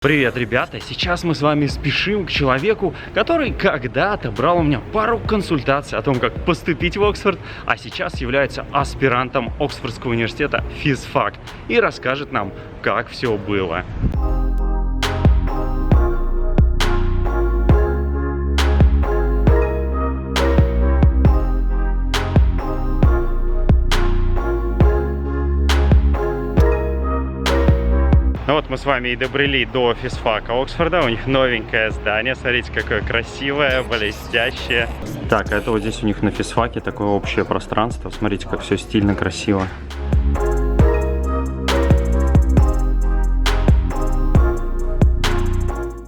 Привет, ребята! Сейчас мы с вами спешим к человеку, который когда-то брал у меня пару консультаций о том, как поступить в Оксфорд, а сейчас является аспирантом Оксфордского университета физфак и расскажет нам, как все было. Ну вот мы с вами и добрели до физфака Оксфорда. У них новенькое здание. Смотрите, какое красивое, блестящее. Так, это вот здесь у них на физфаке такое общее пространство. Смотрите, как все стильно, красиво.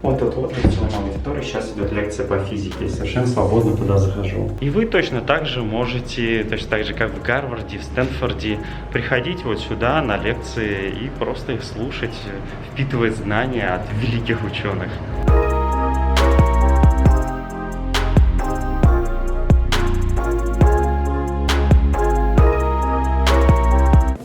Вот тут вот лекционный аудиторий. Сейчас идет лекция по физике. Совершенно свободно туда захожу. И вы точно так же можете, точно так же, как в Гарварде, в Стэнфорде, приходить вот сюда на лекции и просто их слушать, впитывать знания от великих ученых.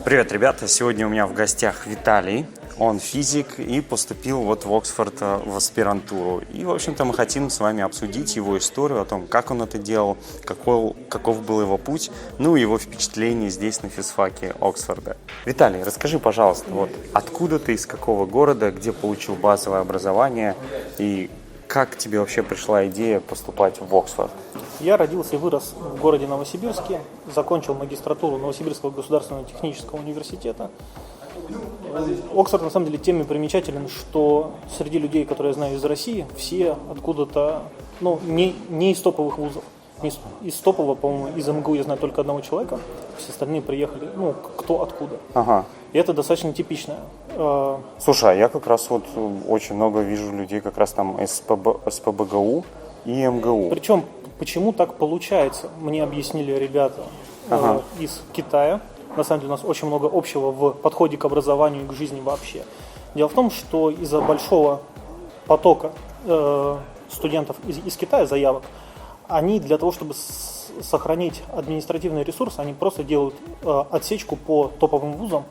Привет, ребята! Сегодня у меня в гостях Виталий. Он физик и поступил вот в Оксфорд в аспирантуру. И, в общем-то, мы хотим с вами обсудить его историю, о том, как он это делал, каков был его путь, ну и его впечатления здесь на физфаке Оксфорда. Виталий, расскажи, пожалуйста, вот откуда ты, из какого города, где получил базовое образование и как тебе вообще пришла идея поступать в Оксфорд? Я родился и вырос в городе Новосибирске, закончил магистратуру Новосибирского государственного технического университета. Оксфорд на самом деле тем и примечателен, что среди людей, которые я знаю из России, все откуда-то, не из топовых вузов. Из топового, по-моему, из МГУ я знаю только одного человека, все остальные приехали, кто откуда. Ага. И это достаточно типично. Слушай, а я как раз вот очень много вижу людей как раз там из СПбГУ и МГУ. Причем, почему так получается, мне объяснили ребята из Китая. На самом деле у нас очень много общего в подходе к образованию и к жизни вообще. Дело в том, что из-за большого потока студентов из Китая, заявок, они для того, чтобы сохранить административный ресурс, они просто делают отсечку по топовым вузам.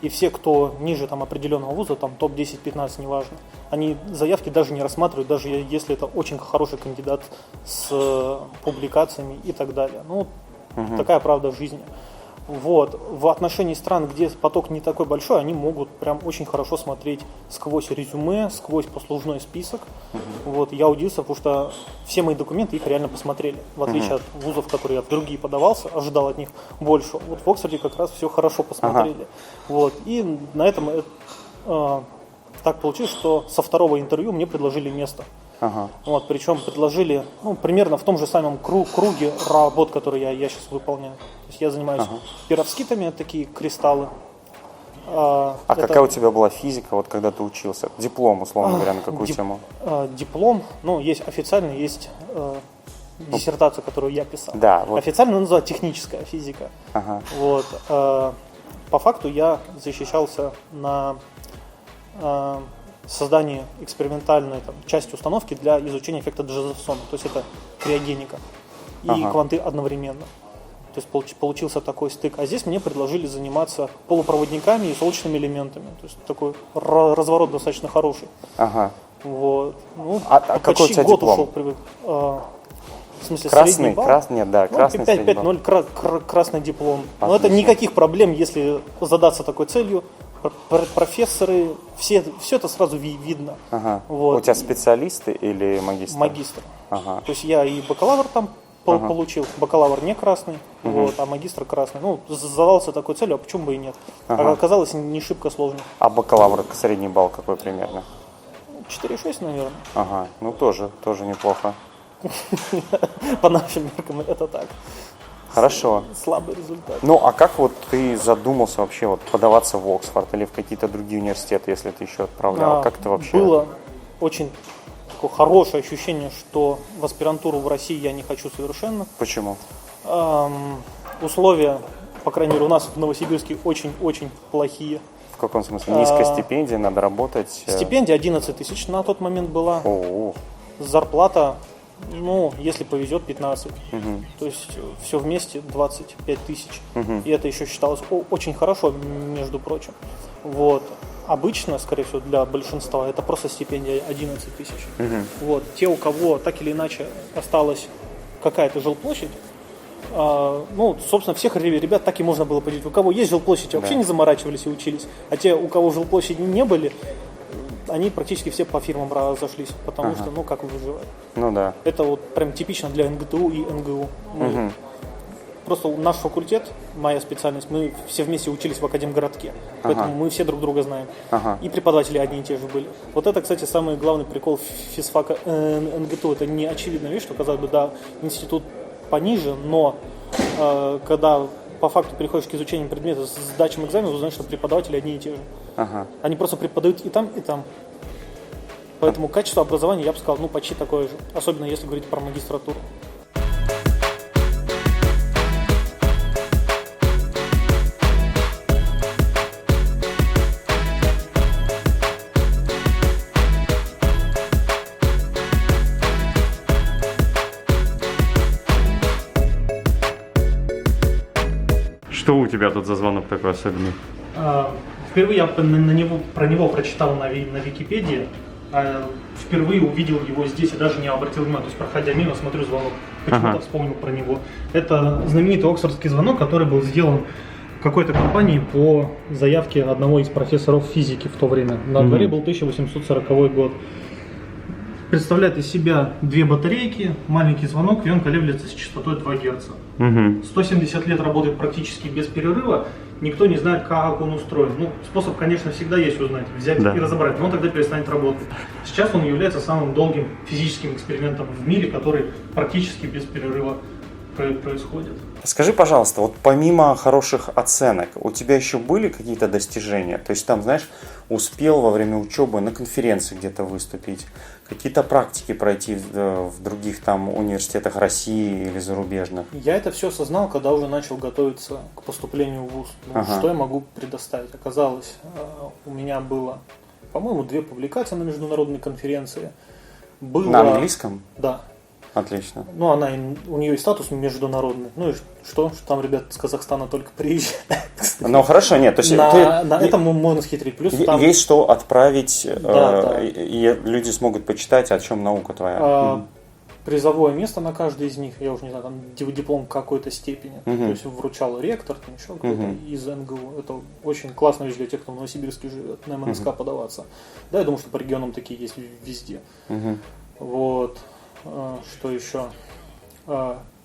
И все, кто ниже определенного вуза, топ-10, 15, неважно, они заявки даже не рассматривают, даже если это очень хороший кандидат с публикациями и так далее. Такая правда жизни. Вот. В отношении стран, где поток не такой большой, они могут прям очень хорошо смотреть сквозь резюме, сквозь послужной список. Вот. Я удивился, потому что все мои документы их реально посмотрели. В отличие от вузов, в которые я в другие подавался, ожидал от них больше. Вот в Оксфорде как раз все хорошо посмотрели. Вот. И на этом так получилось, что со второго интервью мне предложили место. Вот, причем предложили примерно в том же самом круге работ, которые я сейчас выполняю. То есть я занимаюсь перовскитами, такие кристаллы. Какая у тебя была физика, вот когда ты учился? Диплом, условно говоря, на какую тему? Диплом, есть официальный, есть диссертация, которую я писал. Да, вот. Официально называют техническая физика. Вот, по факту я защищался на создание экспериментальной части установки для изучения эффекта Джозефсона. То есть это криогеника и кванты одновременно. То есть получился такой стык. А здесь мне предложили заниматься полупроводниками и солнечными элементами. То есть такой разворот достаточно хороший. Вот. Какой у тебя год диплом? ушел. В смысле, красный, средний балл? Красный, да, красный 5-5-0, красный диплом. Отлично. Но это никаких проблем, если задаться такой целью. Профессоры, все это сразу видно. Вот. У тебя специалисты или магистры? Магистр. То есть я и бакалавр там получил, бакалавр не красный, а магистр красный. Задался такой целью, а почему бы и нет. Оказалось не шибко сложно. А бакалавр, средний балл какой примерно? 4,6, наверное. Тоже неплохо. По нашим меркам это так. Хорошо. Слабый результат. А как вот ты задумался вообще подаваться в Оксфорд или в какие-то другие университеты, если ты еще отправлял? Как ты вообще? Было очень такое хорошее ощущение, что в аспирантуру в России я не хочу совершенно. Почему? Условия, по крайней мере, у нас в Новосибирске очень-очень плохие. В каком смысле? Низкая стипендия, надо работать? Стипендия 11 тысяч на тот момент была. Зарплата, если повезет, 15. То есть все вместе 25 тысяч. И это еще считалось очень хорошо, между прочим. Вот. обычно, скорее всего, для большинства это просто стипендия 11 тысяч. Вот. Те, у кого так или иначе осталась какая-то жилплощадь, ну, собственно, всех ребят так и можно было поделить. У кого есть жилплощадь, вообще не заморачивались и учились. А те, у кого жилплощади не были, они практически все по фирмам разошлись, потому что, ну, как выживать. Ну да. Это вот прям типично для НГТУ и НГУ. Просто наш факультет, моя специальность, мы все вместе учились в Академгородке, поэтому мы все друг друга знаем. И преподаватели одни и те же были. Вот это, кстати, самый главный прикол физфака НГТУ. Это не очевидная вещь, что, казалось бы, да, институт пониже, но когда по факту переходишь к изучению предмета с сдачей экзамена, узнаешь, что преподаватели одни и те же. Они просто преподают и там, и там. Поэтому качество образования, я бы сказал, ну, почти такое же. Особенно если говорить про магистратуру. Что у тебя тут за звонок такой особенный? Впервые я про него прочитал на Википедии, впервые увидел его здесь и даже не обратил внимания. То есть, проходя мимо, смотрю звонок, почему-то вспомнил про него. Это знаменитый оксфордский звонок, который был сделан какой-то компанией по заявке одного из профессоров физики в то время. На дворе был 1840 год. Представляет из себя две батарейки, маленький звонок, и он колеблется с частотой 2 Гц. 170 лет работает практически без перерыва, никто не знает, как он устроен. Ну, способ, конечно, всегда есть узнать, взять и разобрать, но он тогда перестанет работать. Сейчас он является самым долгим физическим экспериментом в мире, который практически без перерыва происходит. Скажи, пожалуйста, вот помимо хороших оценок, у тебя еще были какие-то достижения? То есть там, знаешь, успел во время учебы на конференции где-то выступить, какие-то практики пройти в других там университетах России или зарубежных? Я это все осознал, когда уже начал готовиться к поступлению в ВУЗ. Что я могу предоставить? Оказалось, у меня было, по-моему, 2 публикации на международной конференции. На английском? Да. Отлично. Ну, у нее и статус международный. Ну и что там ребята из Казахстана только приезжают. Ну хорошо, нет. То есть на этом можно схитрить. Плюс там есть что отправить, и люди смогут почитать, о чем наука твоя. Призовое место на каждый из них, я уже не знаю, там диплом какой-то степени. То есть вручал ректор, там еще кто-то из НГУ. Это очень классная вещь для тех, кто в Новосибирске живет, на МНСК подаваться. Да, я думаю, что по регионам такие есть везде. Вот. Что еще?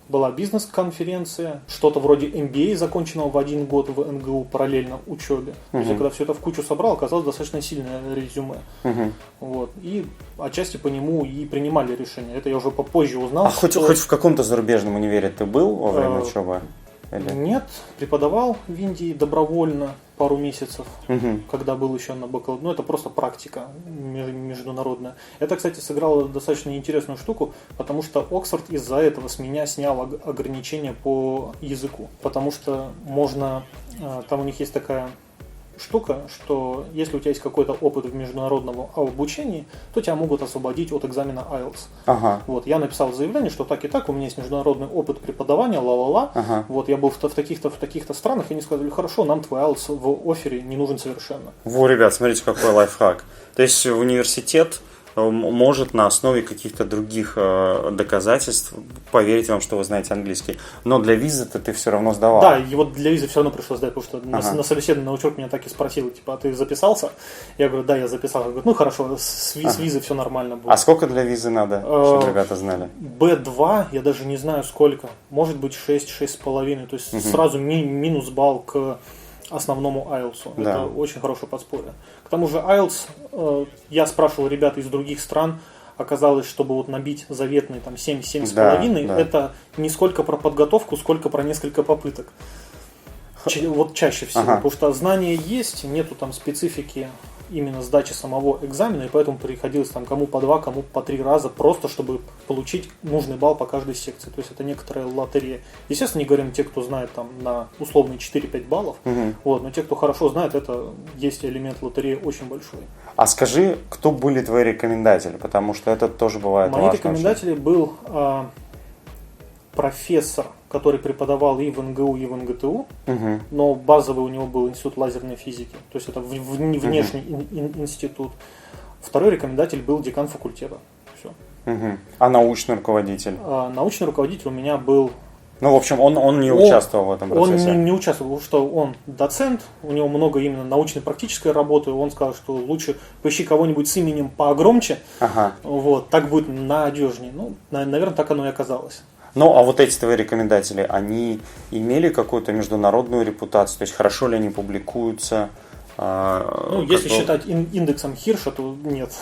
Была бизнес-конференция, что-то вроде MBA, законченного в 1 год в НГУ параллельно учебе. То есть я когда все это в кучу собрал, оказалось достаточно сильное резюме. Вот. И отчасти по нему и принимали решение. Это я уже попозже узнал. Хоть в каком-то зарубежном универе ты был во время учебы? Нет, преподавал в Индии добровольно пару месяцев, когда был еще на бакалавре. Ну, это просто практика международная. Это, кстати, сыграло достаточно интересную штуку, потому что Оксфорд из-за этого с меня снял ограничения по языку. Потому что можно... Там у них есть такая штука, что если у тебя есть какой-то опыт в международном обучении, то тебя могут освободить от экзамена IELTS. Вот, я написал заявление, что так и так, у меня есть международный опыт преподавания, Вот, я был в таких-то странах, и они сказали, хорошо, нам твой IELTS в оффере не нужен совершенно. Во, ребят, смотрите, какой лайфхак. То есть университет может на основе каких-то других доказательств поверить вам, что вы знаете английский. Но для визы-то ты все равно сдавал. Да, и вот для визы все равно пришлось сдать, потому что на собеседовании научок меня так и спросил, типа, а ты записался? Я говорю, да, я записался. Он говорит, ну хорошо, с визой все нормально будет. А сколько для визы надо, чтобы ребята знали? B2, я даже не знаю сколько, может быть 6-6,5, то есть сразу минус балл к основному IELTS. Да. Это очень хорошее подспорье. К тому же IELTS, я спрашивал ребят из других стран, оказалось, чтобы вот набить заветные там 7-7,5, это не сколько про подготовку, сколько про несколько попыток. Вот чаще всего, потому что знания есть, нету там специфики именно сдачи самого экзамена, и поэтому приходилось там кому по 2, кому по 3 раза, просто чтобы получить нужный балл по каждой секции. То есть это некоторая лотерея. Естественно, не говорим те, кто знает там на условные 4-5 баллов, вот, но те, кто хорошо знает, это есть элемент лотереи очень большой. А скажи, кто были твои рекомендатели, потому что это тоже бывает важно. Мои рекомендатели был профессор, который преподавал и в НГУ, и в МГТУ, но базовый у него был институт лазерной физики, то есть это внешний институт. Второй рекомендатель был декан факультета. Все. А научный руководитель? Научный руководитель у меня был... Ну, в общем, он не участвовал в этом процессе. Он не участвовал, потому что он доцент, у него много именно научно-практической работы. Он сказал, что лучше поищи кого-нибудь с именем погромче, вот, так будет надежнее. Ну, наверное, так оно и оказалось. Ну, а вот эти твои рекомендатели, они имели какую-то международную репутацию? То есть, хорошо ли они публикуются? Ну, если считать индексом Хирша, то нет.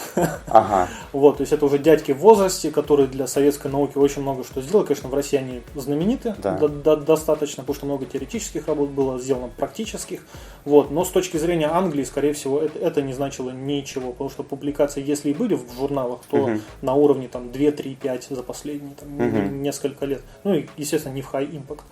Вот, то есть это уже дядьки в возрасте, которые для советской науки очень много что сделали. Конечно, в России они знамениты достаточно, потому что много теоретических работ было сделано, практических. Вот, но с точки зрения Англии, скорее всего, это не значило ничего, потому что публикации, если и были в журналах, то на уровне там 2, 3, 5 за последние несколько лет. Ну и, естественно, не в high impact.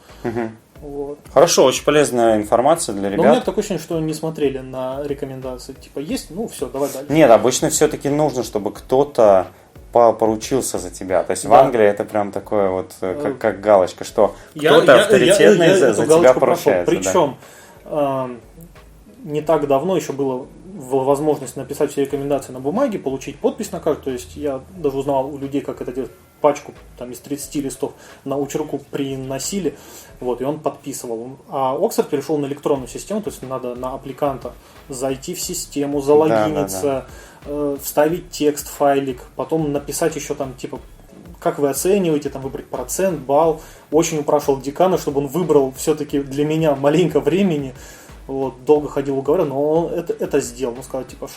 Вот. Хорошо, очень полезная информация для ребят. Но у меня такое ощущение, что не смотрели на рекомендации. Типа, есть, ну все, давай дальше. Нет, обычно все-таки нужно, чтобы кто-то поручился за тебя. То есть в Англии это прям такое вот, как галочка, что кто-то авторитетный за тебя поручается. Причем не так давно еще было возможность написать все рекомендации на бумаге, получить подпись на карту. То есть я даже узнал у людей, как это делать. Пачку там, из 30 листов на учерку приносили, вот, и он подписывал. А Оксфорд перешел на электронную систему, то есть надо на аппликанта зайти в систему, залогиниться, вставить текст, файлик, потом написать еще там, типа, как вы оцениваете, там, выбрать процент, балл. Очень упрашивал декана, чтобы он выбрал все-таки для меня маленько времени. Вот, долго ходил, уговаривал, но он это сделал. Ну, сказал, типа,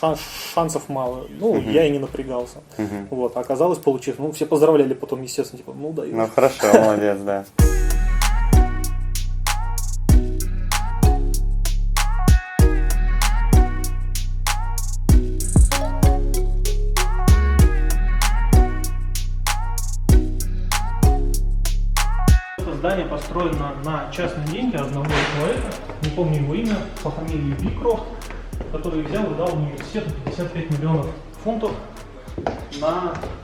шансов мало. Ну, я и не напрягался. Вот, а оказалось, получив. Ну, все поздравляли потом, естественно, типа, ну, даешь. Ну, хорошо, молодец, да. Здание построено на частные деньги одного человека, не помню его имя, по фамилии Бикрофт, который взял и дал университету 55 миллионов фунтов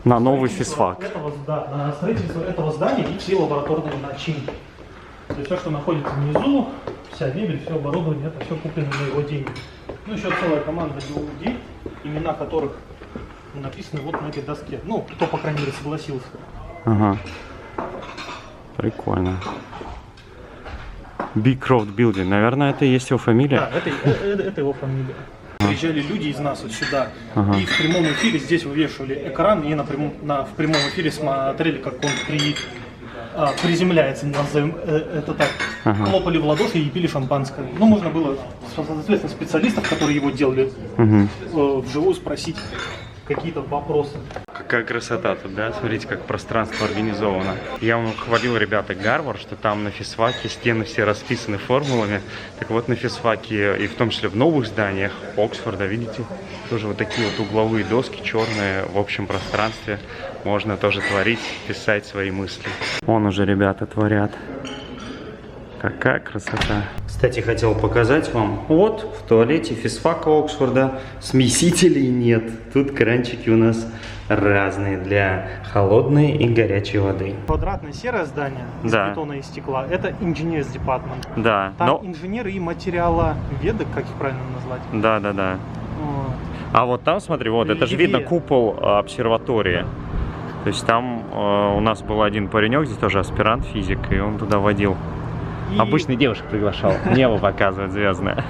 на новый физфак. На строительство этого здания и все лабораторные начинки. То есть все, что находится внизу, вся мебель, все оборудование, это все куплено на его деньги. Ну, еще целая команда людей, имена которых написаны вот на этой доске. Ну, кто, по крайней мере, согласился. Прикольно. Бикрофт Building. Наверное, это и есть его фамилия? Да, это его фамилия. Приезжали люди из нас вот сюда, и в прямом эфире здесь вывешивали экран, и в прямом эфире смотрели, как он приземляется, назовем это так. Хлопали в ладоши и пили шампанское. Ну, можно было, соответственно, специалистов, которые его делали, вживую спросить какие-то вопросы. Какая красота тут, да? Смотрите, как пространство организовано. Я вам хвалил, ребята, Гарвард, что там на физфаке стены все расписаны формулами. Так вот, на физфаке, и в том числе в новых зданиях Оксфорда, видите, тоже вот такие вот угловые доски черные в общем пространстве. Можно тоже творить, писать свои мысли. Вон уже ребята творят. Какая красота. Кстати, хотел показать вам. Вот, в туалете физфака Оксфорда смесителей нет. Тут кранчики у нас разные для холодной и горячей воды. Квадратное серое здание из бетона и стекла – это Engineers Department. Да. Там инженеры и материаловеды, как их правильно назвать? Да. Вот. А вот там, смотри, вот, это же видно купол обсерватории. То есть там у нас был один паренек, здесь тоже аспирант физик, и он туда водил. Обычный девушек приглашал, небо показывать звездное.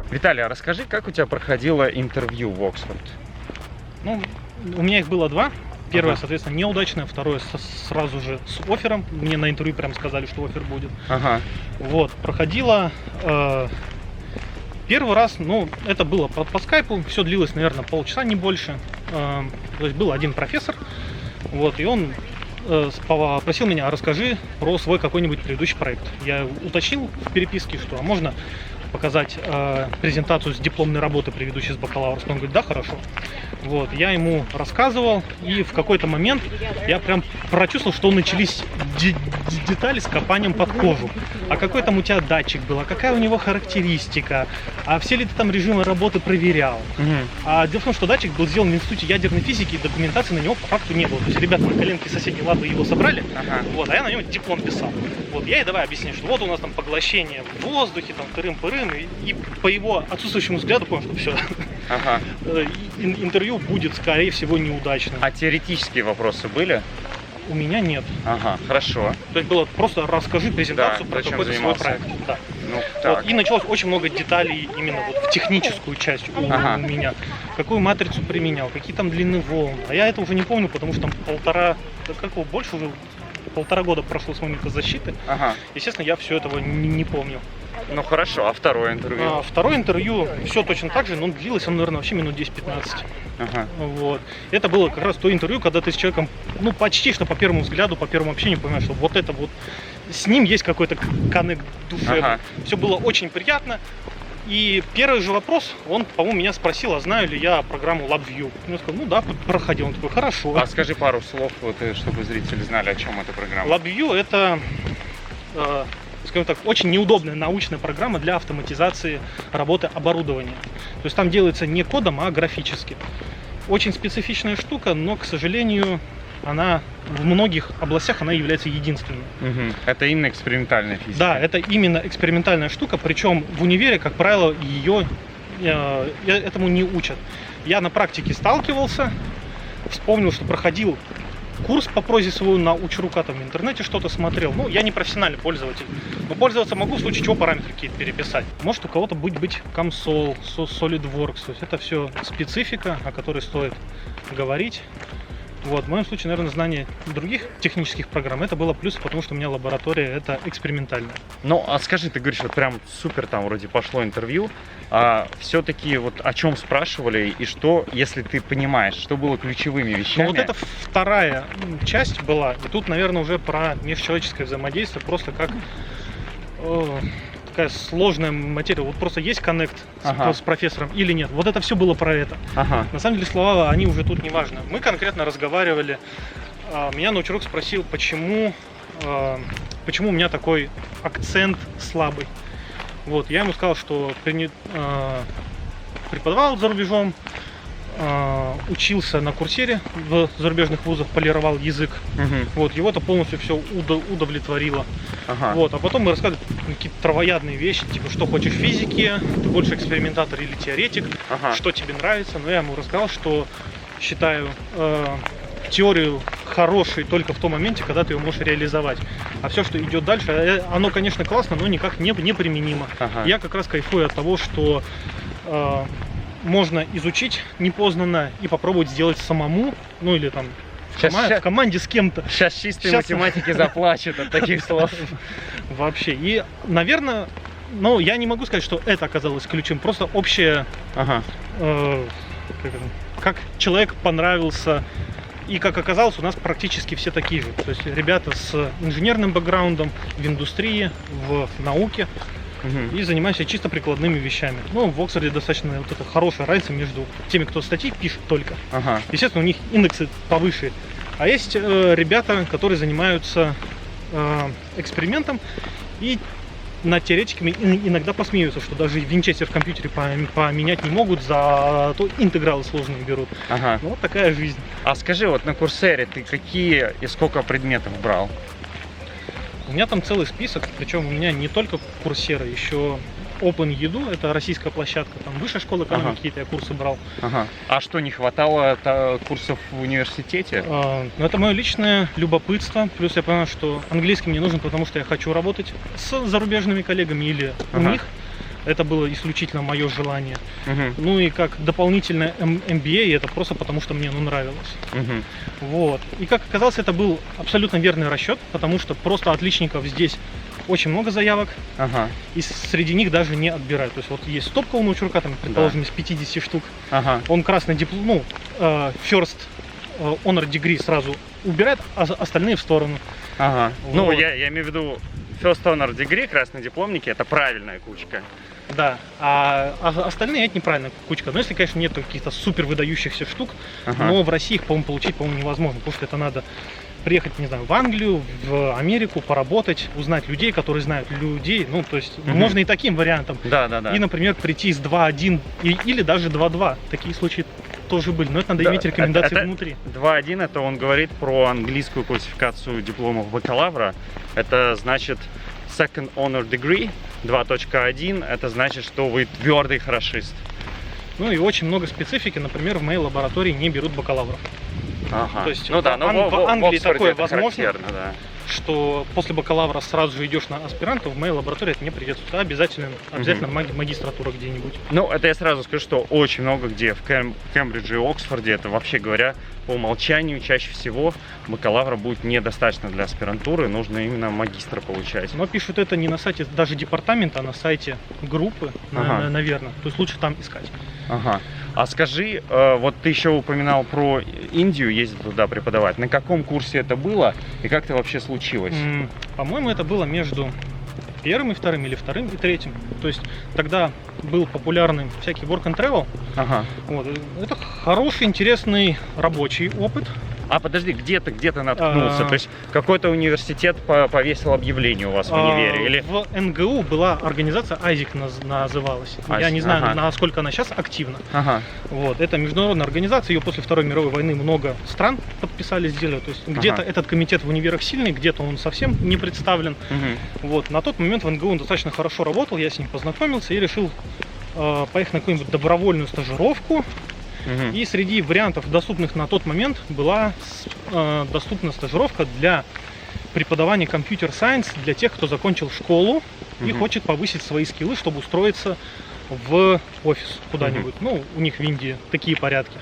Виталий, а расскажи, как у тебя проходило интервью в Оксфорд? Ну, у меня их было два. Первое, соответственно, неудачное, второе сразу же с оффером. Мне на интервью прям сказали, что оффер будет. Вот, проходило первый раз, ну, это было по скайпу, все длилось, наверное, полчаса, не больше. То есть был один профессор, вот, и он попросил меня: расскажи про свой какой-нибудь предыдущий проект. Я уточнил в переписке, что можно показать презентацию с дипломной работы, предыдущей с бакалаврской. Он говорит, да, хорошо. Вот, я ему рассказывал, и в какой-то момент я прям прочувствовал, что начались детали с копанием под кожу. А какой там у тебя датчик был, а какая у него характеристика, а все ли ты там режимы работы проверял. А дело в том, что датчик был сделан в Институте ядерной физики, и документации на него по факту не было. То есть ребята на коленке соседней лабы его собрали, вот, а я на нем диплом писал. Вот, я и давай объяснять, что вот у нас там поглощение в воздухе, там тырым-пырым, и по его отсутствующему взгляду понял, что все. Интервью будет, скорее всего, неудачным. А теоретические вопросы были? У меня нет. Ага, хорошо. То есть было просто расскажи презентацию про какой-то свой проект. Да. Ну, вот, и началось очень много деталей именно вот в техническую часть у меня. Какую матрицу применял, какие там длины волн. А я это уже не помню, потому что там больше уже полтора года прошло с момента защиты. Естественно, я все этого не помню. Ну хорошо, а второе интервью? Второе интервью все точно так же, но длилось оно, наверное, вообще минут 10-15. Вот. Это было как раз то интервью, когда ты с человеком, ну, почти что по первому взгляду, по первому общению понимаешь, что вот это вот, с ним есть какой-то коннект душевный. Все было очень приятно. И первый же вопрос, он, по-моему, меня спросил, а знаю ли я программу LabVIEW. Я сказал, ну да, проходил. Он такой, хорошо. А скажи пару слов, вот, чтобы зрители знали, о чем эта программа. LabVIEW — это, скажем так, очень неудобная научная программа для автоматизации работы оборудования. То есть там делается не кодом, а графически. Очень специфичная штука, но, к сожалению, она в многих областях она является единственной. Это именно экспериментальная физика? Да, это именно экспериментальная штука, причем в универе, как правило, ее этому не учат. Я на практике сталкивался, вспомнил, что проходил курс по прозе СВУ на Учрука, там в интернете что-то смотрел. Ну, я не профессиональный пользователь, но пользоваться могу, в случае чего параметры какие-то переписать. Может у кого-то будет быть Комсол, SolidWorks, то есть это все специфика, о которой стоит говорить. Вот, в моем случае, наверное, знание других технических программ это было плюс, потому что у меня лаборатория это экспериментальная. Ну, а скажи, ты говоришь, вот прям супер там вроде пошло интервью, а все-таки вот о чем спрашивали и что, если ты понимаешь, что было ключевыми вещами? Ну, вот это вторая часть была, и тут, наверное, уже про межчеловеческое взаимодействие, просто как такая сложная материя. Вот просто есть коннект с профессором или нет. Вот это все было про это. На самом деле слова, они уже тут не важны. Мы конкретно разговаривали. Меня научрук спросил, почему у меня такой акцент слабый. Вот, я ему сказал, что преподавал за рубежом, учился на курсере в зарубежных вузах, полировал язык. Вот, его это полностью все удовлетворило. Вот, а потом мы рассказывали какие-то травоядные вещи, типа, что хочешь в физике, ты больше экспериментатор или теоретик, что тебе нравится. Но я ему рассказал, что считаю теорию хорошей только в том моменте, когда ты ее можешь реализовать. А все, что идет дальше, оно, конечно, классно, но никак не применимо. Я как раз кайфую от того, что можно изучить непознанно и попробовать сделать самому, ну или там в команде с кем-то. Сейчас чистые математики заплачут от таких слов. Вообще. И, наверное, ну, я не могу сказать, что это оказалось ключом. Просто общее, как человек понравился. И, как оказалось, у нас практически все такие же. То есть ребята с инженерным бэкграундом в индустрии, в науке. И занимаемся чисто прикладными вещами. Ну, в Оксфорде достаточно вот эта хорошая разница между теми, кто статьи пишет только. Естественно, у них индексы повыше. А есть ребята, которые занимаются экспериментом и над теоретиками иногда посмеются, что даже Винчестер в компьютере поменять не могут, зато интегралы сложные берут. Ну, вот такая жизнь. А скажи, вот на Курсере ты какие и сколько предметов брал? У меня там целый список, причем у меня не только Курсера, еще OpenEdu, это российская площадка, там высшая школа экономики, какие-то я курсы брал. А что, не хватало курсов в университете? Ну, это мое личное любопытство, плюс я понял, что английский мне нужен, потому что я хочу работать с зарубежными коллегами или у них. Это было исключительно мое желание. Ну и как дополнительное MBA, это просто потому, что мне нравилось. Вот. И как оказалось, это был абсолютно верный расчет, потому что просто отличников здесь очень много заявок, и среди них даже не отбирают. То есть вот есть стопка у Научрука, там, предположим, из 50 штук. Он красный диплом, ну, first honor degree сразу убирает, а остальные в сторону. Ну, я имею в виду First Honor Degree, красные дипломники, это правильная кучка. Да, а остальные это неправильная кучка. Но если, конечно, нет каких-то супер выдающихся штук, но в России их, по-моему, получить, по-моему, невозможно, потому что это надо приехать, не знаю, в Англию, в Америку, поработать, узнать людей, которые знают людей. Ну, то есть можно и таким вариантом. Да. И, например, прийти с 2.1 или даже 2.2. Такие случаи тоже были, но это надо иметь рекомендации внутри. 2.1 это он говорит про английскую классификацию дипломов бакалавра. Это значит Second Honor Degree. 2.1 это значит, что вы твердый хорошист. Ну и очень много специфики, например, в моей лаборатории не берут бакалавров. Ага. То есть ну да, но в Англии такое возможно, да. Что после бакалавра сразу же идешь на аспиранта, в моей лаборатории это не приветствуется. Обязательно магистратура где-нибудь. Ну, это я сразу скажу, что очень много где в Кембридже и Оксфорде, это вообще говоря, по умолчанию чаще всего бакалавра будет недостаточно для аспирантуры, нужно именно магистра получать. Но пишут это не на сайте даже департамента, а на сайте группы, наверное. То есть лучше там искать. Ага. А скажи, вот ты еще упоминал про Индию, ездить туда преподавать. На каком курсе это было и как это вообще случилось? По-моему, это было между первым и вторым, или вторым и третьим. То есть тогда был популярный всякий work and travel. Вот. Это хороший, интересный рабочий опыт. А подожди, где ты наткнулся? То есть какой-то университет повесил объявление у вас в универе? Или... В НГУ была организация ISIC называлась. Я не знаю, насколько она сейчас активна. Вот. Это международная организация, ее после Второй мировой войны много стран подписали, сделали. То есть где-то этот комитет в универах сильный, где-то он совсем не представлен. Вот. На тот момент в НГУ он достаточно хорошо работал, я с ним познакомился и решил поехать на какую-нибудь добровольную стажировку. И среди вариантов, доступных на тот момент, была доступна стажировка для преподавания компьютер-сайенс для тех, кто закончил школу и хочет повысить свои скиллы, чтобы устроиться в офис куда-нибудь. Ну, у них в Индии такие порядки.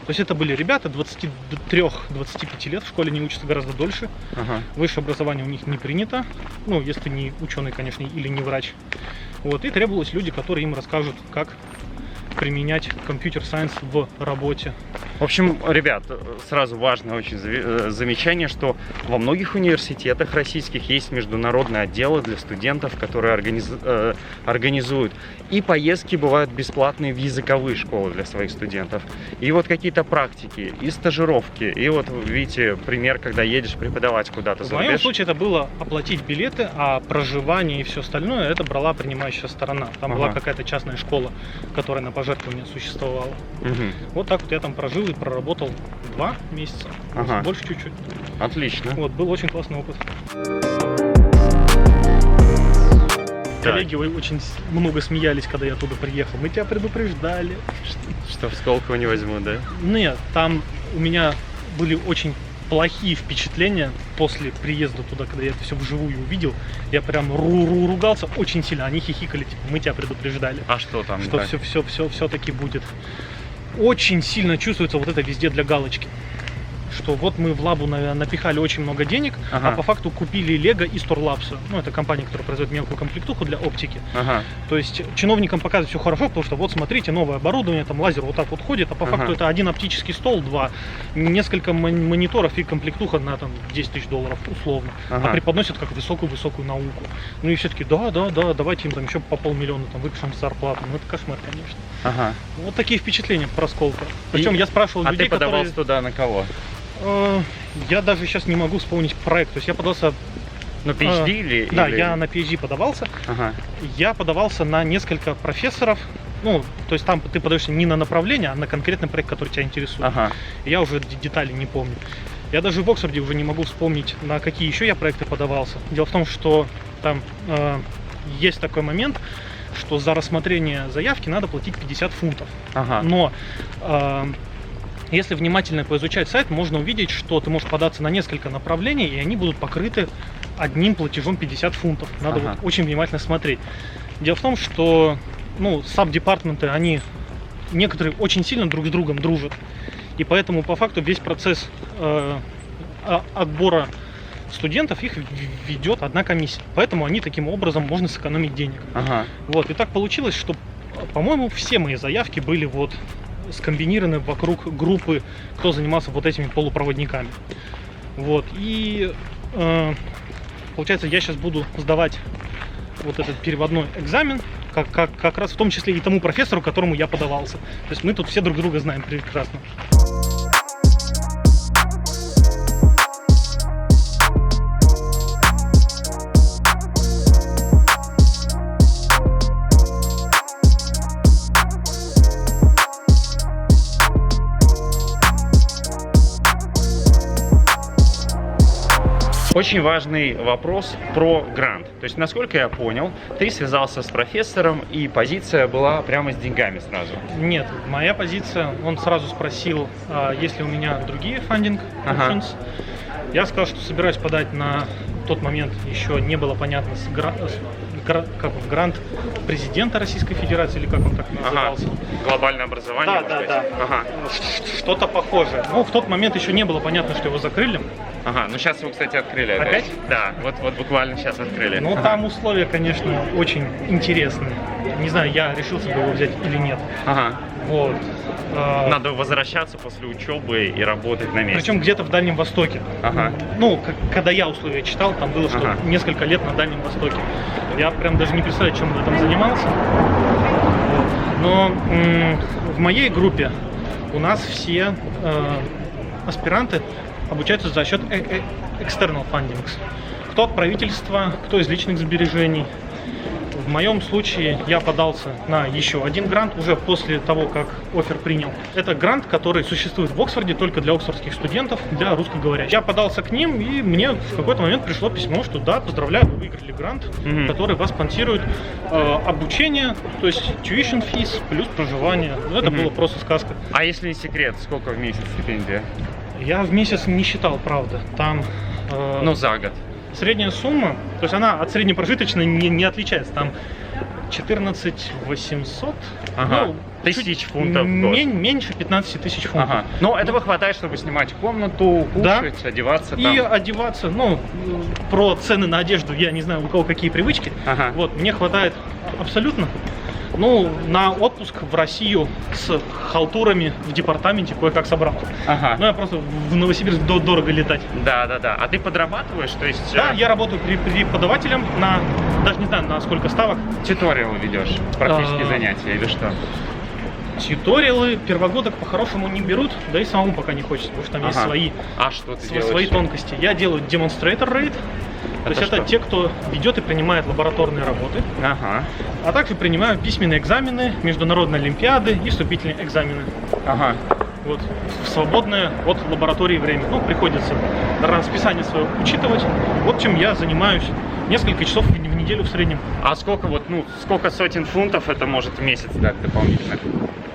То есть это были ребята 23-25 лет, в школе не учатся гораздо дольше. Высшее образование у них не принято. Ну, если не ученый, конечно, или не врач. Вот. И требовалось люди, которые им расскажут, как применять компьютер-сайенс в работе. В общем, ребят, сразу важное очень замечание, что во многих университетах российских есть международные отделы для студентов, которые организуют. И поездки бывают бесплатные в языковые школы для своих студентов. И вот какие-то практики, и стажировки. И вот, видите, пример, когда едешь преподавать куда-то за рубеж. В моем случае это было оплатить билеты, а проживание и все остальное это брала принимающая сторона. Там была какая-то частная школа, которая на пожертвования существовала. Вот так вот я там прожил и проработал 2 месяца. Больше чуть-чуть. Отлично. Вот, был очень классный опыт. Коллеги очень много смеялись, когда я туда приехал. Мы тебя предупреждали. Что в Сколково не возьму, да? Нет, там у меня были очень плохие впечатления после приезда туда, когда я это все вживую увидел. Я прям ругался очень сильно. Они хихикали, типа, мы тебя предупреждали. А что там? Что все-таки будет. Очень сильно чувствуется вот это везде для галочки. Что вот мы в лабу напихали очень много денег, а по факту купили Лего и Storylaps. Ну, это компания, которая производит мелкую комплектуху для оптики. То есть чиновникам показывают все хорошо, потому что вот смотрите, новое оборудование, там лазер вот так вот ходит, а по факту это один оптический стол, 2, несколько мониторов и комплектуха на там $10 000 условно. А преподносят как высокую-высокую науку. Ну и все-таки да, давайте им там еще по $500 000 там выпишем зарплату. Ну это кошмар, конечно. Вот такие впечатления про Сколково. Причем я спрашивал людей, ты подавался туда на кого? Я даже сейчас не могу вспомнить проект. То есть я подался... На PhD Да, я на PhD подавался. Я подавался на несколько профессоров. Ну, то есть там ты подаешься не на направление, а на конкретный проект, который тебя интересует. Я уже детали не помню. Я даже в Оксфорде уже не могу вспомнить, на какие еще я проекты подавался. Дело в том, что там есть такой момент, что за рассмотрение заявки надо платить 50 фунтов. Но... если внимательно поизучать сайт, можно увидеть, что ты можешь податься на несколько направлений, и они будут покрыты одним платежом 50 фунтов. Надо вот очень внимательно смотреть. Дело в том, что саб-департменты, они некоторые очень сильно друг с другом дружат. И поэтому по факту весь процесс отбора студентов их ведет одна комиссия. Поэтому они таким образом можно сэкономить денег. Вот. И так получилось, что, по-моему, все мои заявки были вот скомбинированы вокруг группы, кто занимался вот этими полупроводниками. Вот. И получается, я сейчас буду сдавать вот этот переводной экзамен, как раз в том числе и тому профессору, которому я подавался. То есть мы тут все друг друга знаем прекрасно. Очень важный вопрос про грант. То есть, насколько я понял, ты связался с профессором, и позиция была прямо с деньгами сразу. Нет, моя позиция, он сразу спросил, есть ли у меня другие фандинг options. Я сказал, что собираюсь подать на тот момент, еще не было понятно, грант президента Российской Федерации, или как он так назывался. Глобальное образование, да. Что-то похожее. Но в тот момент еще не было понятно, что его закрыли. Ну сейчас его, кстати, открыли. Опять? Да, вот буквально сейчас открыли. Ну, там условия, конечно, очень интересные. Не знаю, я решился бы его взять или нет. Вот. Надо возвращаться после учебы и работать на месте. Причем где-то в Дальнем Востоке. Ну, когда я условия читал, там было, что несколько лет на Дальнем Востоке. Я прям даже не представляю, чем он там занимался. Но в моей группе у нас все аспиранты обучаются за счет external fundings. Кто от правительства, кто из личных сбережений. В моем случае я подался на еще один грант уже после того, как оффер принял. Это грант, который существует в Оксфорде только для оксфордских студентов, для русскоговорящих. Я подался к ним, и мне в какой-то момент пришло письмо, что да, поздравляю, вы выиграли грант, который вас спонсирует обучение, то есть tuition fees плюс проживание. Это было просто сказка. А если не секрет, сколько в месяц стипендия? Я в месяц не считал, правда. Там... Ну, за год. Средняя сумма, то есть она от среднепрожиточной не отличается. Там 14 800, тысяч фунтов в год. Меньше 15 тысяч фунтов. Но этого хватает, чтобы снимать комнату, кушать, одеваться там. И одеваться, про цены на одежду я не знаю, у кого какие привычки. Вот, мне хватает абсолютно. На отпуск в Россию с халтурами в департаменте кое-как собрал. Я просто в Новосибирск дорого летать. Да. А ты подрабатываешь? То есть... Да, я работаю преподавателем даже не знаю, на сколько ставок. Туториалы ведешь, практические занятия или что? Тьюториалы первогодок по-хорошему не берут, да и самому пока не хочется, потому что там есть свои тонкости. Я делаю demonstrator rate. То есть это те, кто ведет и принимает лабораторные работы, а также принимаю письменные экзамены, международные олимпиады и вступительные экзамены. Вот, в свободное от лаборатории время. Приходится расписание свое учитывать. В общем, я занимаюсь несколько часов в неделю в среднем. А сколько сколько сотен фунтов это может в месяц дать дополнительно?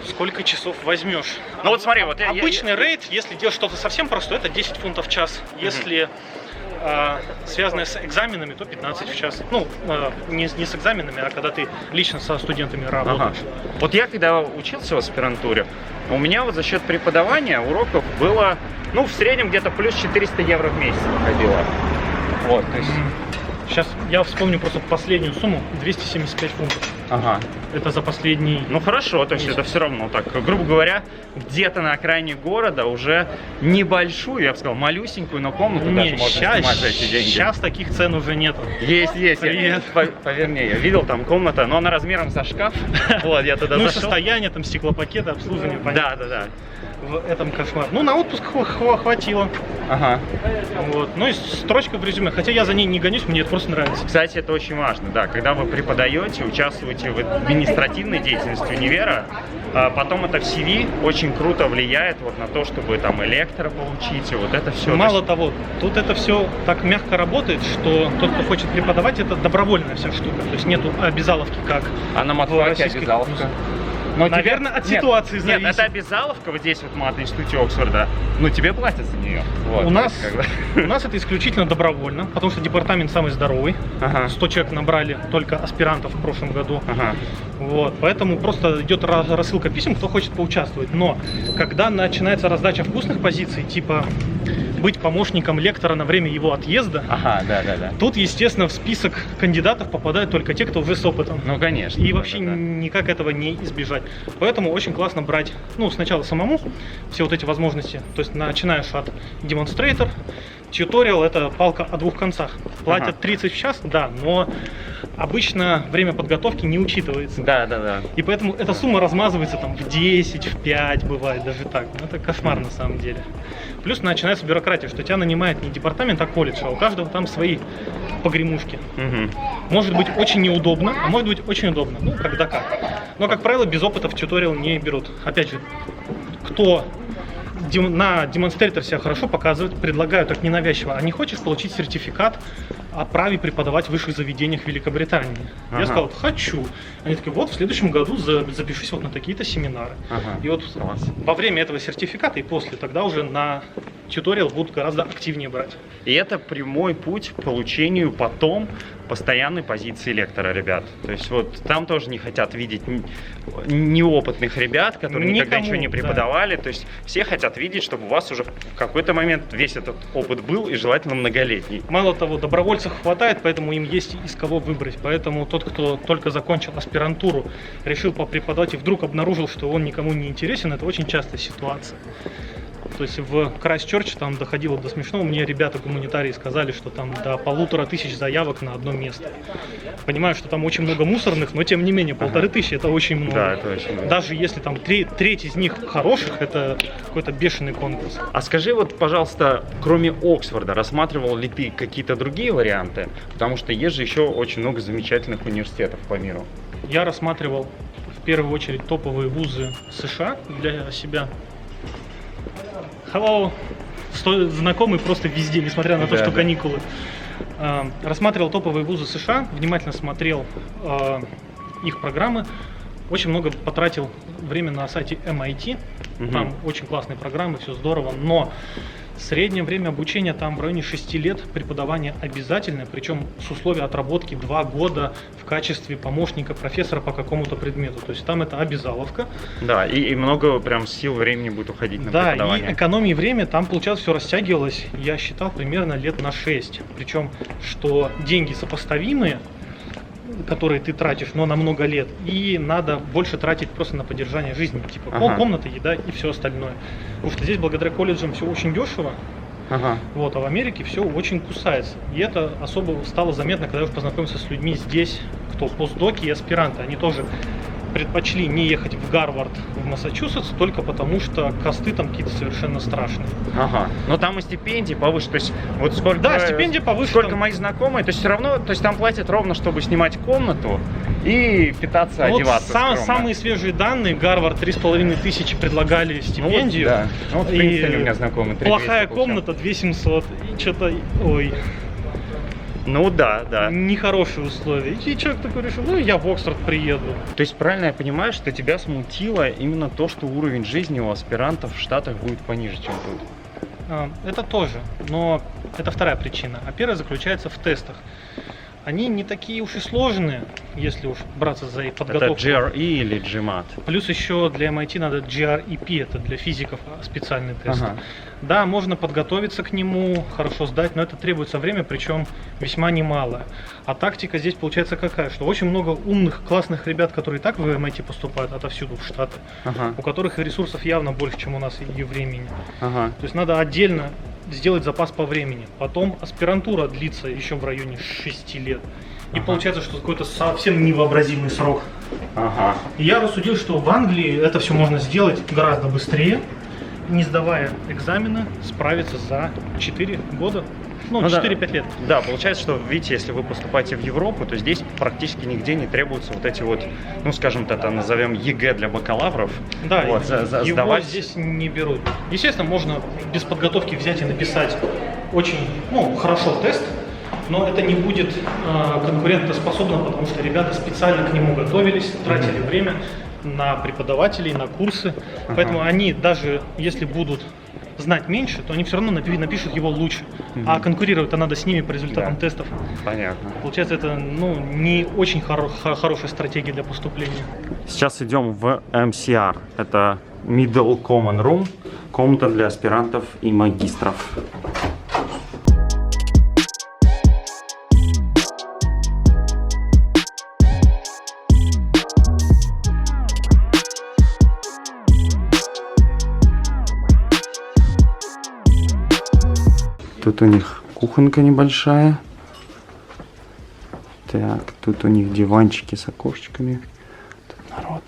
Сколько часов возьмешь? Смотри, обычный рейд, если делать что-то совсем простое, это 10 фунтов в час. Если связанное с экзаменами, то 15 в час. Не с экзаменами, а когда ты лично со студентами работаешь. Вот я когда учился в аспирантуре, у меня за счет преподавания уроков было, в среднем где-то плюс 400 евро в месяц выходило. Вот, то есть... Сейчас я вспомню просто последнюю сумму, 275 фунтов. Это за последний... хорошо, то есть это все равно так, грубо говоря, где-то на окраине города уже небольшую, я бы сказал, малюсенькую, но комнату даже можно снимать за эти деньги. Сейчас таких цен уже нет. Есть. Поверь мне, я видел там комната, но она размером со шкаф. Вот, я туда зашел. Состояние, там стеклопакеты, обслуживание, понятно. Да. В этом кошмар. На отпуск хватило. Вот. И строчка в резюме. Хотя я за ней не гонюсь, мне это просто нравится. Кстати, это очень важно, да. Когда вы преподаете, участвуете в административной деятельности универа, потом это в CV очень круто влияет на то, чтобы там электро получить, и вот это все. Мало того, тут это все так мягко работает, что тот, кто хочет преподавать, это добровольная вся штука. То есть нету обязаловки, как а на матфаке обязаловка? Наверное, от ситуации зависит. Нет, это обязаловка вот здесь в Мат-институте Оксфорда, тебе платят за нее. У нас это исключительно добровольно, потому что департамент самый здоровый. 100 человек набрали только аспирантов в прошлом году. Вот, поэтому просто идет рассылка писем, кто хочет поучаствовать. Но когда начинается раздача вкусных позиций, типа быть помощником лектора на время его отъезда, тут, естественно, в список кандидатов попадают только те, кто уже с опытом. Конечно. И вообще никак этого не избежать. Поэтому очень классно брать, сначала самому все вот эти возможности. То есть начинаешь от demonstrator, Тьюториал — это палка о двух концах. Платят 30 в час, да, но обычно время подготовки не учитывается. Да. И поэтому эта сумма размазывается там в 10, в 5, бывает даже так. Ну, это кошмар на самом деле. Плюс начинается бюрократия, что тебя нанимает не департамент, а колледж, а у каждого там свои погремушки. Может быть очень неудобно, а может быть очень удобно. Ну, когда как. Но, как правило, без опыта в тьюториал не берут. Опять же, кто на демонстратор себя хорошо показывает, предлагаю так ненавязчиво: а не хочешь получить сертификат о праве преподавать в высших заведениях Великобритании? Я сказал: хочу. Они такие: вот в следующем году запишись вот на такие-то семинары. И вот во время этого сертификата и после тогда уже на тьюториал будут гораздо активнее брать. И это прямой путь к получению потом постоянной позиции лектора, ребят. То есть вот там тоже не хотят видеть неопытных ребят, которые никогда ничего не преподавали. Да. То есть все хотят видеть, чтобы у вас уже в какой-то момент весь этот опыт был, и желательно многолетний. Мало того, добровольцев хватает, поэтому им есть из кого выбрать. Поэтому тот, кто только закончил аспирантуру, решил попреподавать и вдруг обнаружил, что он никому не интересен, это очень частая ситуация. То есть в Крайстчерче там доходило до смешного. Мне ребята-гуманитарии сказали, что там до 1500 заявок на одно место. Понимаю, что там очень много мусорных, но тем не менее 1500 это очень много. Да, это очень много. Даже если там треть из них хороших, это какой-то бешеный конкурс. А скажи вот, пожалуйста, кроме Оксфорда, рассматривал ли ты какие-то другие варианты? Потому что есть же еще очень много замечательных университетов по миру. Я рассматривал в первую очередь топовые вузы США для себя. Hello. Знакомый просто везде, несмотря на то, что каникулы. Рассматривал топовые вузы США, внимательно смотрел их программы. Очень много потратил время на сайте MIT. Там очень классные программы, все здорово. Но среднее время обучения там в районе 6 лет, преподавание обязательное, причем с условием отработки 2 года в качестве помощника профессора по какому-то предмету. То есть там это обязаловка. Да, и много прям сил времени будет уходить на преподавание. Да, и экономии время там, получалось, все растягивалось, я считал, примерно лет на 6. Причем, что деньги сопоставимые, которые ты тратишь, но на много лет, и надо больше тратить просто на поддержание жизни, типа комната, еда и все остальное. Потому что здесь благодаря колледжам все очень дешево, вот, а в Америке все очень кусается. И это особо стало заметно, когда я уже познакомился с людьми здесь, кто постдоки и аспиранты. Они тоже предпочли не ехать в Гарвард, в Массачусетс, только потому что косты там какие-то совершенно страшные. Но там и стипендии повыше, то есть вот сколько... Да, стипендия повыше. Сколько там... мои знакомые, то есть все равно, то есть там платят ровно, чтобы снимать комнату и питаться, одеваться скромно. Самые свежие данные: Гарвард 3500 предлагали стипендию. Ну вот в Принстоне у меня знакомый. Плохая комната 2700, и что-то, ой... Ну да. Нехорошие условия. И человек такой решил: ну я в Оксфорд приеду. То есть правильно я понимаю, что тебя смутило именно то, что уровень жизни у аспирантов в Штатах будет пониже, чем тут? Это тоже, но это вторая причина. А первая заключается в тестах. Они не такие уж и сложные, если уж браться за их подготовку. Это GRE или GMAT? Плюс еще для MIT надо GREP, это для физиков специальный тест. Да, можно подготовиться к нему, хорошо сдать, но это требуется время, причем весьма немалое. А тактика здесь получается какая? Что очень много умных, классных ребят, которые и так в MIT поступают отовсюду в Штаты, у которых и ресурсов явно больше, чем у нас, и времени. То есть надо отдельно сделать запас по времени. Потом аспирантура длится еще в районе 6 лет. И получается, что какой-то совсем невообразимый срок. И я рассудил, что в Англии это все можно сделать гораздо быстрее, не сдавая экзамены, справиться за 4 года. Ну, 4-5 лет. Да, получается, что, видите, если вы поступаете в Европу, то здесь практически нигде не требуются вот эти вот, ну, скажем, это назовем ЕГЭ для бакалавров. Да, вот, его сдавать... здесь не берут. Естественно, можно без подготовки взять и написать очень, хорошо тест, но это не будет конкурентоспособно, потому что ребята специально к нему готовились, тратили время на преподавателей, на курсы. Поэтому они, даже если будут знать меньше, то они все равно напишут его лучше. А конкурировать-то надо с ними по результатам тестов. Понятно. Получается, это не очень хорошая стратегия для поступления. Сейчас идем в MCR. Это Middle Common Room, комната для аспирантов и магистров. Тут у них кухонка небольшая. Так, тут у них диванчики с окошечками. Тут народ.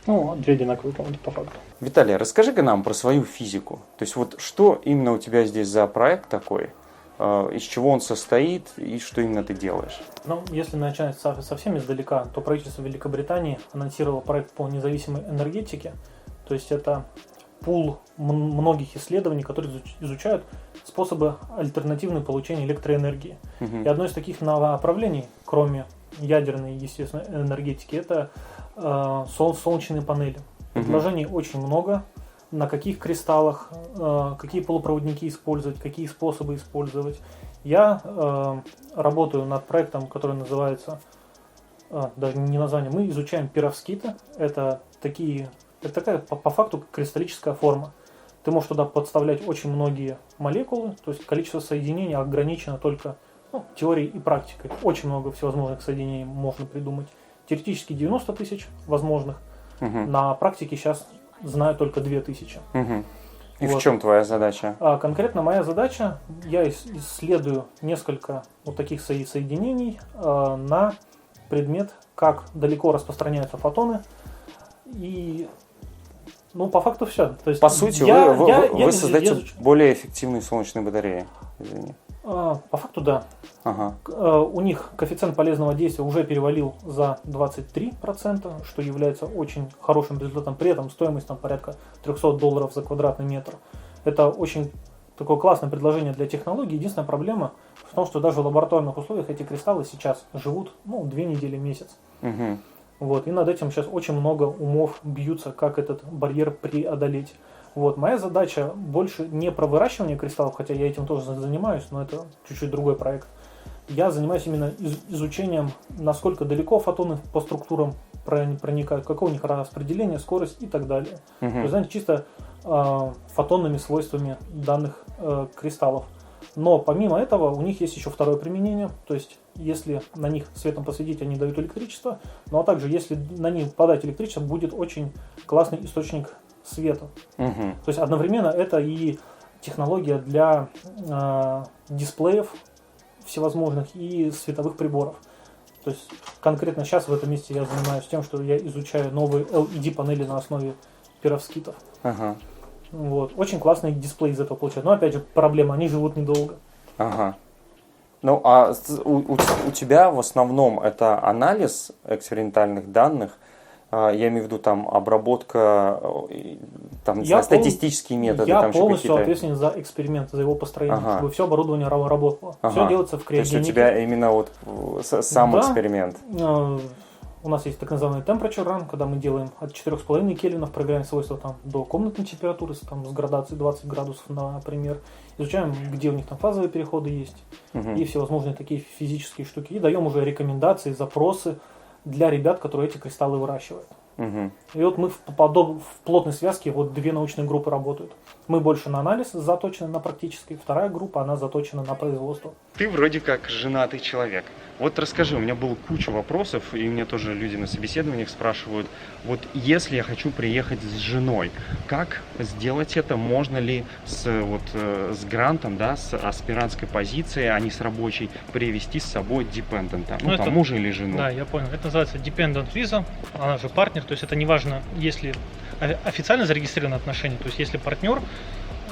Ну, две одинаковые комнаты по факту. Виталий, расскажи-ка нам про свою физику. То есть вот что именно у тебя здесь за проект такой, из чего он состоит и что именно ты делаешь? Ну, если начать совсем издалека, то правительство Великобритании анонсировало проект по независимой энергетике. То есть это пул многих исследований, которые изучают способы альтернативного получения электроэнергии. И одно из таких направлений, кроме ядерной, естественно, энергетики, это солнечные панели. Предложений очень много. На каких кристаллах, какие полупроводники использовать, какие способы использовать. Я работаю над проектом, который называется, даже не название, мы изучаем перовскиты. Это такая по факту кристаллическая форма. Ты можешь туда подставлять очень многие молекулы, то есть количество соединений ограничено только теорией и практикой. Очень много всевозможных соединений можно придумать. Теоретически 90 тысяч возможных. На практике сейчас знаю только 2000. И в чем твоя задача? Конкретно моя задача, я исследую несколько вот таких соединений на предмет, как далеко распространяются фотоны. И, по факту все. То есть по сути, вы создаете более эффективные солнечные батареи. Извини. По факту, да. Ага. У них коэффициент полезного действия уже перевалил за 23%, что является очень хорошим результатом. При этом стоимость там порядка $300 за квадратный метр. Это очень такое классное предложение для технологий. Единственная проблема в том, что даже в лабораторных условиях эти кристаллы сейчас живут 2 недели, месяц. Вот, и над этим сейчас очень много умов бьются, как этот барьер преодолеть. Вот, моя задача больше не про выращивание кристаллов, хотя я этим тоже занимаюсь, но это чуть-чуть другой проект. Я занимаюсь именно изучением, насколько далеко фотоны по структурам проникают, какое у них распределение, скорость и так далее. То есть, знаете, чисто фотонными свойствами данных кристаллов. Но помимо этого у них есть еще второе применение, то есть если на них светом посветить, они дают электричество, ну а также если на них подать электричество, будет очень классный источник света. То есть одновременно это и технология для дисплеев всевозможных и световых приборов. То есть конкретно сейчас в этом месте я занимаюсь тем, что я изучаю новые LED-панели на основе перовскитов. Вот. Очень классный дисплей из этого получается. Но опять же проблема, они живут недолго. Ну а у тебя в основном это анализ экспериментальных данных, я имею в виду там обработка, там, статистические методы. Я там полностью ответственен за эксперимент, за его построение, чтобы все оборудование работало. Все делается в криогенике. То есть у тебя именно вот сам эксперимент. У нас есть так называемый temperature run, когда мы делаем от 4,5 кельвинов, проверяем свойства там, до комнатной температуры, там, с градацией 20 градусов, например. Изучаем, где у них там фазовые переходы есть и всевозможные такие физические штуки. И даем уже рекомендации, запросы для ребят, которые эти кристаллы выращивают. И вот мы в плотной связке, вот две научные группы работают. Мы больше на анализ заточены, на практический. Вторая группа, она заточена на производство. Ты вроде как женатый человек. Вот расскажи, у меня было куча вопросов, и мне тоже люди на собеседованиях спрашивают, вот если я хочу приехать с женой, как сделать это? Можно ли с грантом, да, с аспирантской позицией, а не с рабочей, привезти с собой депендента, там мужа или жену? Да, я понял. Это называется dependent visa, она же партнер, то есть это не важно, если официально зарегистрировано отношение, то есть если партнер,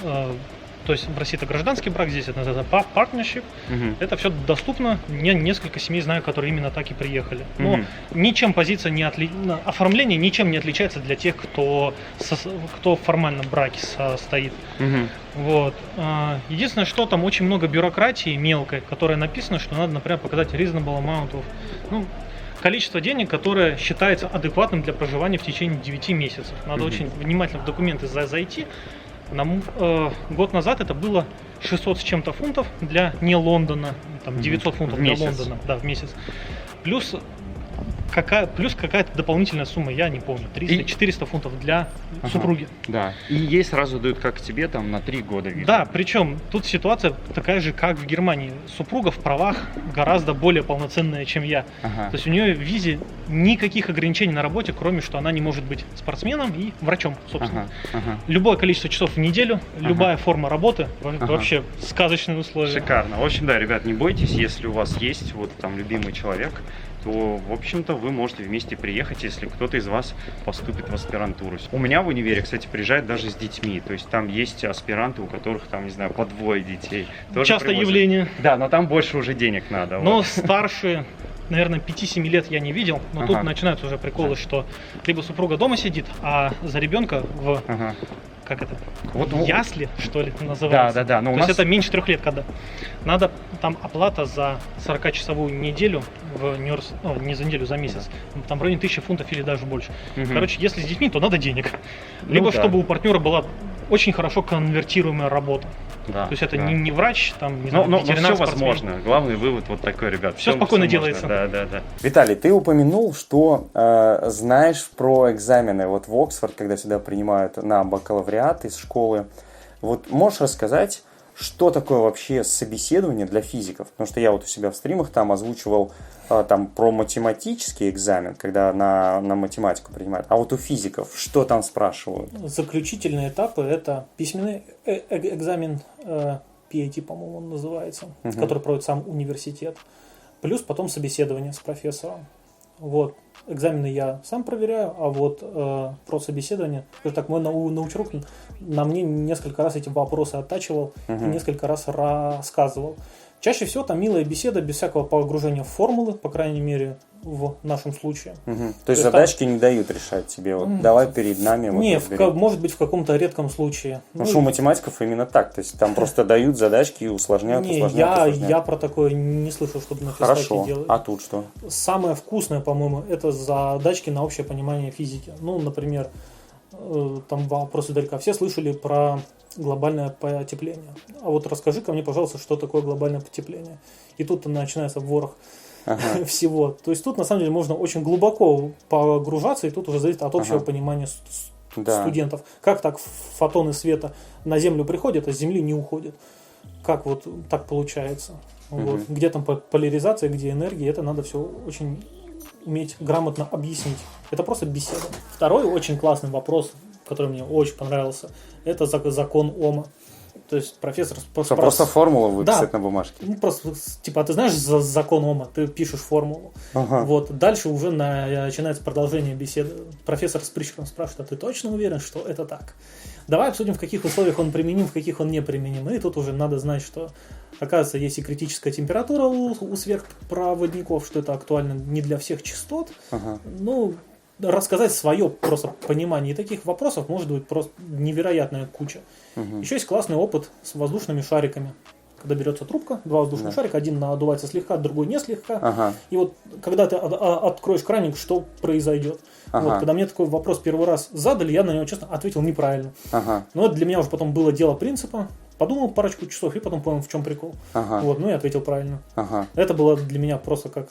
то есть в России это гражданский брак, здесь это называется partnership, это все доступно, я несколько семей знаю, которые именно так и приехали. Но ничем позиция оформление ничем не отличается для тех, кто в формальном браке состоит. Вот. Единственное, что там очень много бюрократии мелкой, которая написано, что надо, например, показать reasonable amount of, количество денег, которое считается адекватным для проживания в течение 9 месяцев. Надо очень внимательно в документы зайти. Год назад это было 600 с чем-то фунтов для не Лондона, там 900 фунтов для Лондона, да, в месяц. Плюс плюс какая-то дополнительная сумма, я не помню, 300-400 фунтов для супруги. Да, и ей сразу дают, как тебе, там, на 3 года визу. Да, причем тут ситуация такая же, как в Германии. Супруга в правах гораздо более полноценная, чем я. То есть у нее в визе никаких ограничений на работе, кроме что она не может быть спортсменом и врачом, собственно. Любое количество часов в неделю, любая форма работы, вообще сказочные условия. Шикарно. В общем, да, ребят, не бойтесь, если у вас есть вот там любимый человек, то, в общем-то, вы можете вместе приехать, если кто-то из вас поступит в аспирантуру. У меня в универе, кстати, приезжают даже с детьми. То есть там есть аспиранты, у которых там, не знаю, по 2 детей. Тоже часто привозят. Явление. Да, но там больше уже денег надо. Но вот. старше, наверное, 5-7 лет я не видел. Но тут начинаются уже приколы, что либо супруга дома сидит, а за ребенка в... Как это? Вот, ясли, что ли, называется? Да. Но то есть это меньше 3 лет, когда. Надо там оплата за 40-часовую неделю, не за неделю, за месяц. Там в районе 1000 фунтов или даже больше. Короче, если с детьми, то надо денег. Либо чтобы у партнера была очень хорошо конвертируемая работа. Да, то есть это не врач, там, не знаю, ветеринар, все спортсмен. возможно. Главный вывод вот такой, ребят. Все спокойно делается. Да. Виталий, ты упомянул, что знаешь про экзамены вот в Оксфорд, когда сюда принимают на бакалавриат из школы. Вот можешь рассказать, что такое вообще собеседование для физиков? Потому что я вот у себя в стримах там озвучивал там про математический экзамен, когда на математику принимают. А вот у физиков что там спрашивают? Заключительные этапы – это письменный экзамен, PAT, по-моему, он называется, который проводит сам университет, плюс потом собеседование с профессором. Вот. Экзамены я сам проверяю, а вот про собеседование, скажем так, мой научрук на мне несколько раз эти вопросы оттачивал и несколько раз рассказывал. Чаще всего там милая беседа, без всякого погружения в формулы, по крайней мере, в нашем случае. То есть задачки там... не дают решать тебе, вот давай перед нами. Вот не, может быть в каком-то редком случае. Потому что у математиков именно так, то есть там просто дают задачки и усложняют. Я про такое не слышал, чтобы на физтехе делали. А тут что? Самое вкусное, по-моему, это задачки на общее понимание физики. Ну, например, там вопрос издалека. Все слышали про глобальное потепление. А вот расскажи-ка мне, пожалуйста, что такое глобальное потепление. И тут начинается ворох всего. То есть тут, на самом деле, можно очень глубоко погружаться, и тут уже зависит от общего понимания студентов. Как так фотоны света на Землю приходят, а с Земли не уходят? Как вот так получается? Вот. Где там поляризация, где энергия, это надо все очень уметь грамотно объяснить. Это просто беседа. Второй очень классный вопрос, который мне очень понравился, это закон Ома. То есть профессор просто формулу выписать на бумажке. Ну, просто, типа, а ты знаешь закон Ома, ты пишешь формулу. Вот, дальше уже начинается продолжение беседы. Профессор с прищуром спрашивает, а ты точно уверен, что это так? Давай обсудим, в каких условиях он применим, в каких он не применим. И тут уже надо знать, что, оказывается, есть и критическая температура у сверхпроводников, что это актуально не для всех частот. Ну, рассказать свое просто понимание. И таких вопросов может быть просто невероятная куча. Еще есть классный опыт с воздушными шариками. Когда берется трубка, 2 воздушных шарика, один надувается слегка, другой не слегка. И вот когда ты откроешь краник, что произойдет? Вот, когда мне такой вопрос первый раз задали, я на него, честно, ответил неправильно. Но это для меня уже потом было дело принципа. Подумал парочку часов и потом понял, в чем прикол. Вот, ну и ответил правильно. Это было для меня просто как...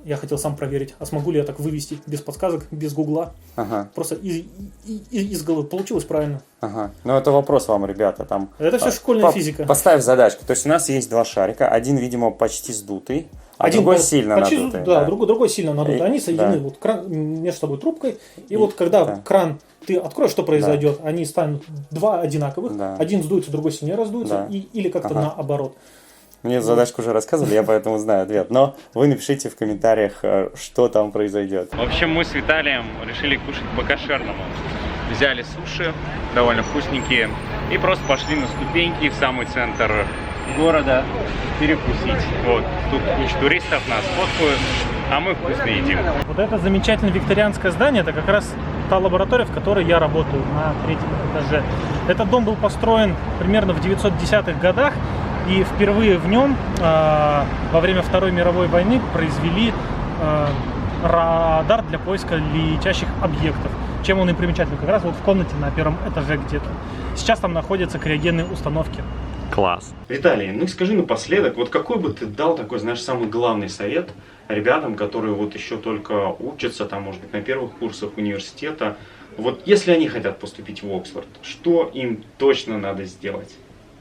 Я хотел сам проверить, а смогу ли я так вывести без подсказок, без гугла. Просто из головы. Получилось правильно. Ну, это вопрос вам, ребята. Там, это все школьная физика. Поставь задачку. То есть у нас есть 2 шарика. Один, видимо, почти сдутый, другой сильно надутый. Да, другой сильно надутый. Они соединены вот между собой трубкой. И вот когда кран ты откроешь, что произойдет? Они станут 2 одинаковых. Один сдуется, другой сильнее раздуется. Или как-то наоборот. Мне задачку уже рассказывали, я поэтому знаю ответ. Но вы напишите в комментариях, что там произойдет. В общем, мы с Виталием решили кушать по-кошерному. Взяли суши, довольно вкусненькие, и просто пошли на ступеньки в самый центр города перекусить. Вот, тут куча туристов, нас фоткают, а мы вкусно едим. Вот это замечательное викторианское здание, это как раз та лаборатория, в которой я работаю на 3-м этаже. Этот дом был построен примерно в 910-х годах. И впервые в нем во время Второй мировой войны произвели радар для поиска летящих объектов. Чем он и примечателен? Как раз вот в комнате на 1-м этаже где-то. Сейчас там находятся криогенные установки. Класс. Виталий, ну и скажи напоследок, вот какой бы ты дал такой, знаешь, самый главный совет ребятам, которые вот еще только учатся, там, может быть, на первых курсах университета, вот если они хотят поступить в Оксфорд, что им точно надо сделать?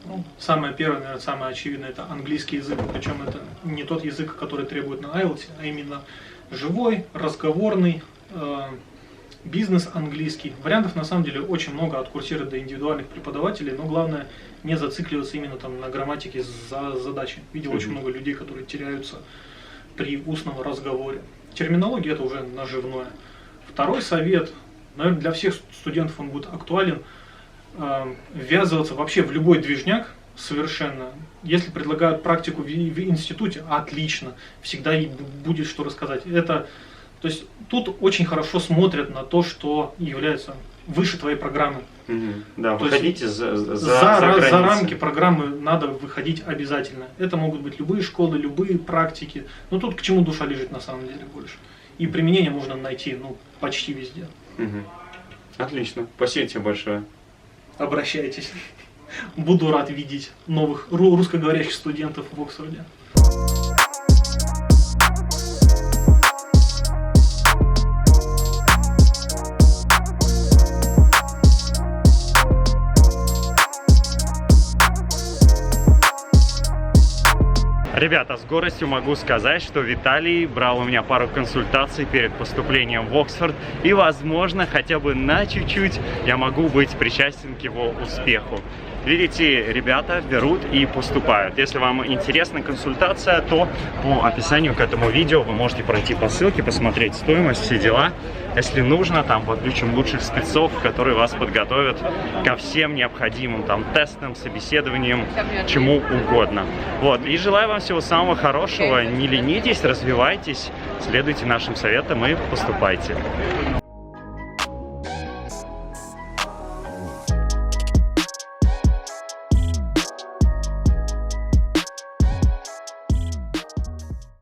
Ну, самое первое, наверное, самое очевидное, это английский язык. Причем это не тот язык, который требует на IELTS, а именно живой, разговорный, бизнес английский. Вариантов на самом деле очень много, от курсера до индивидуальных преподавателей, но главное не зацикливаться именно там на грамматике за задачей. Видел очень много людей, которые теряются при устном разговоре. Терминология это уже наживное. Второй совет, наверное, для всех студентов он будет актуален, ввязываться вообще в любой движняк совершенно. Если предлагают практику в институте, отлично, всегда будет что рассказать. То есть тут очень хорошо смотрят на то, что является выше твоей программы. Да, то выходите за рамки программы надо выходить обязательно. Это могут быть любые школы, любые практики. Но тут к чему душа лежит на самом деле больше. И применение можно найти почти везде. Отлично. Спасибо тебе большое. Обращайтесь. Буду рад видеть новых русскоговорящих студентов в Оксфорде. Ребята, с гордостью могу сказать, что Виталий брал у меня пару консультаций перед поступлением в Оксфорд, и, возможно, хотя бы на чуть-чуть я могу быть причастен к его успеху. Видите, ребята берут и поступают. Если вам интересна консультация, то по описанию к этому видео вы можете пройти по ссылке, посмотреть стоимость, все дела. Если нужно, там подключим лучших спецов, которые вас подготовят ко всем необходимым там тестам, собеседованиям, чему угодно. Вот. И желаю вам всего самого хорошего. Не ленитесь, развивайтесь, следуйте нашим советам и поступайте.